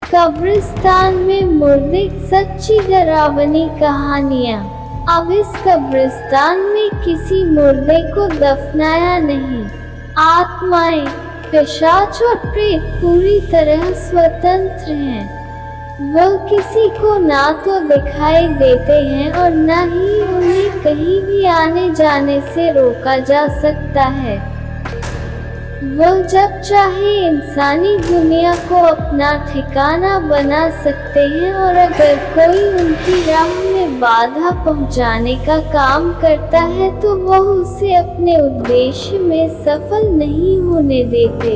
कब्रिस्तान में मुर्दे, सच्ची डरावनी कहानियाँ। अब इस कब्रिस्तान में किसी मुर्दे को दफनाया नहीं। आत्माएं, पिशाच और प्रेत पूरी तरह स्वतंत्र हैं। वह किसी को ना तो दिखाई देते हैं और न ही उन्हें कहीं भी आने जाने से रोका जा सकता है। वह जब चाहे इंसानी दुनिया को अपना ठिकाना बना सकते हैं और अगर कोई उनकी राह में बाधा पहुंचाने का काम करता है तो वह उसे अपने उद्देश्य में सफल नहीं होने देते।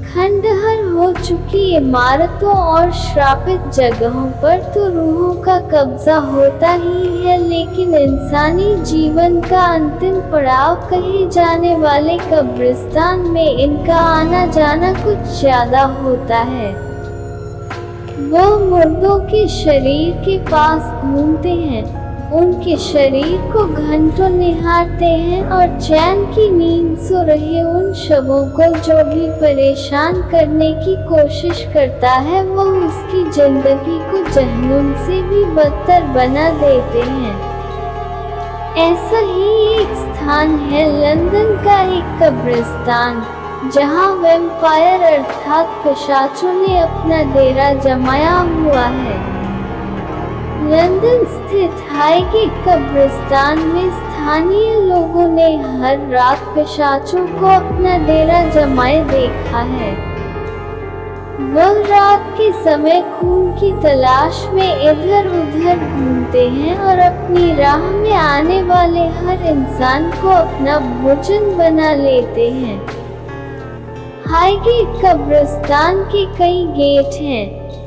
खंडहर हो चुकी इमारतों और श्रापित जगहों पर तो रूहों का कब्जा होता ही है, लेकिन इंसानी जीवन का अंतिम पड़ाव कहे जाने वाले कब्रिस्तान में इनका आना जाना कुछ ज्यादा होता है। वह मुर्दों के शरीर के पास घूमते हैं, उनके शरीर को घंटों निहारते हैं और चैन की नींद सो रहे उन शवों को जो भी परेशान करने की कोशिश करता है वह उसकी जिंदगी को जहन्नुम से भी बदतर बना देते हैं। ऐसा ही एक स्थान है लंदन का एक कब्रिस्तान, जहां वैम्पायर अर्थात पिशाचों ने अपना डेरा जमाया हुआ है। लंदन स्थित हाईगेट कब्रिस्तान में स्थानीय लोगों ने हर रात पिशाचों को अपना डेरा जमाए देखा है। वह रात के समय खून की तलाश में इधर उधर घूमते हैं और अपनी राह में आने वाले हर इंसान को अपना भोजन बना लेते हैं। हाईगेट कब्रिस्तान के कई गेट हैं।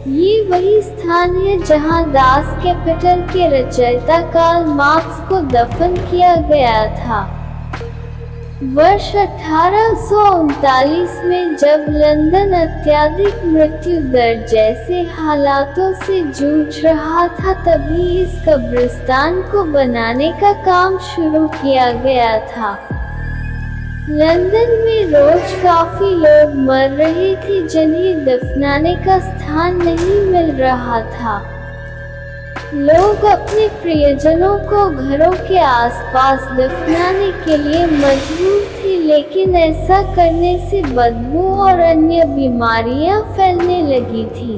ये वही स्थान है जहां दास कैपिटल के रचयिता कार्ल मार्क्स को दफन किया गया था। वर्ष 1839 में जब लंदन अत्यधिक मृत्यु दर जैसे हालातों से जूझ रहा था तभी इस कब्रिस्तान को बनाने का काम शुरू किया गया था। लंदन में रोज काफी लोग मर रहे थे जिन्हें दफनाने का स्थान नहीं मिल रहा था। लोग अपने प्रियजनों को घरों के आसपास दफनाने के लिए मजबूर थे, लेकिन ऐसा करने से बदबू और अन्य बीमारियां फैलने लगी थी।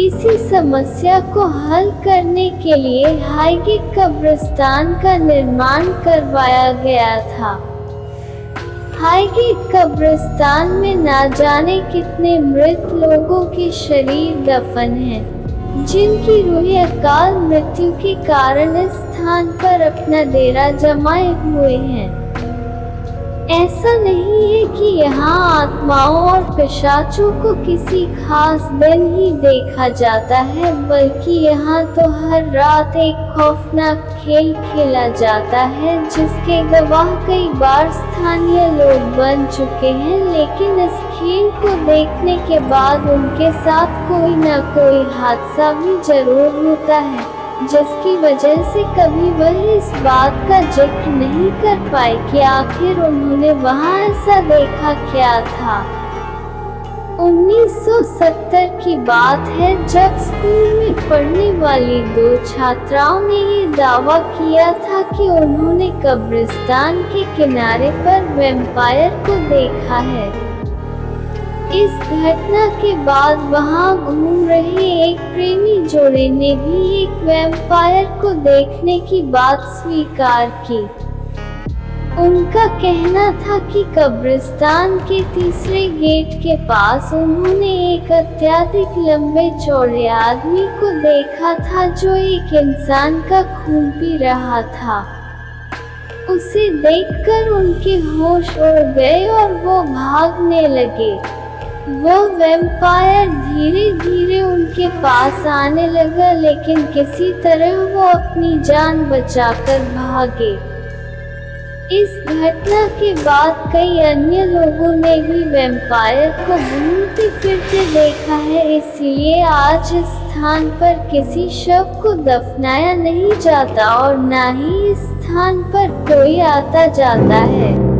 इसी समस्या को हल करने के लिए हाईगेट कब्रिस्तान का निर्माण करवाया गया था। हाईगेट कब्रिस्तान में ना जाने कितने मृत लोगों के शरीर दफन हैं, जिनकी रूहें अकाल मृत्यु के कारण इस स्थान पर अपना डेरा जमाए हुए हैं। ऐसा नहीं है कि यहाँ आत्माओं और पिशाचों को किसी खास दिन ही देखा जाता है, बल्कि यहाँ तो हर रात एक खौफनाक खेल खेला जाता है जिसके गवाह कई बार स्थानीय लोग बन चुके हैं, लेकिन इस खेल को देखने के बाद उनके साथ कोई न कोई हादसा भी जरूर होता है, जिसकी वजह से कभी वह इस बात का जिक्र नहीं कर पाए कि आखिर उन्होंने वहां ऐसा देखा क्या था। 1970 की बात है जब स्कूल में पढ़ने वाली 2 छात्राओं ने ये दावा किया था कि उन्होंने कब्रिस्तान के किनारे पर वैम्पायर को देखा है। इस घटना के बाद वहां घूम रहे एक प्रेमी जोड़े ने भी एक वैम्पायर को देखने की बात स्वीकार की। उनका कहना था कि कब्रिस्तान के तीसरे गेट के पास उन्होंने एक अत्यधिक लंबे चौड़े आदमी को देखा था जो एक इंसान का खून पी रहा था। उसे देखकर उनके होश उड़ गए और वो भागने लगे। वह वैम्पायर धीरे धीरे उनके पास आने लगा, लेकिन किसी तरह वो अपनी जान बचाकर भागे। इस घटना के बाद कई अन्य लोगों ने भी वैम्पायर को घूमते फिरते देखा है, इसलिए आज इस स्थान पर किसी शव को दफनाया नहीं जाता और न ही इस स्थान पर कोई आता जाता है।